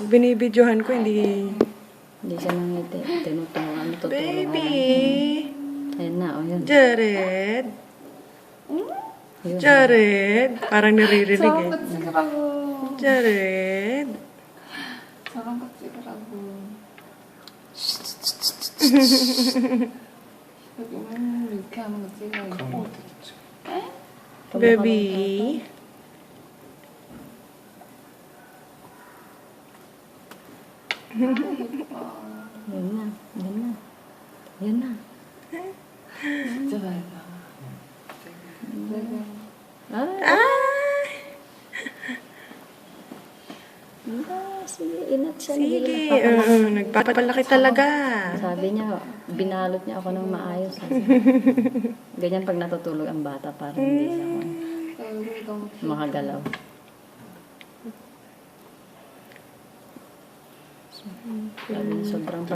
Pag binibidyohan ko, hindi... Hindi siya nangiti. Tinutulungan, tutulungan. Baby! Ayun na, o yun. Jared! Yun. Jared! Parang naririnig eh. 사랑같이 가라고. Jared! 사랑같이 가라고. 여기 이렇게 하는 거 찍어야 그런 거 같았지. Baby! Yun na, yun na. Yun na. 진짜 잘했다. Ah! Sige, inat siya. Sige, Nagpapalaki. nagpapalaki talaga. Sabi niya, binalot niya ako ng maayos. Ganyan pag natutulog ang bata, para hindi siya 얼굴이 너무 makagalaw. Sabi niya, sobrang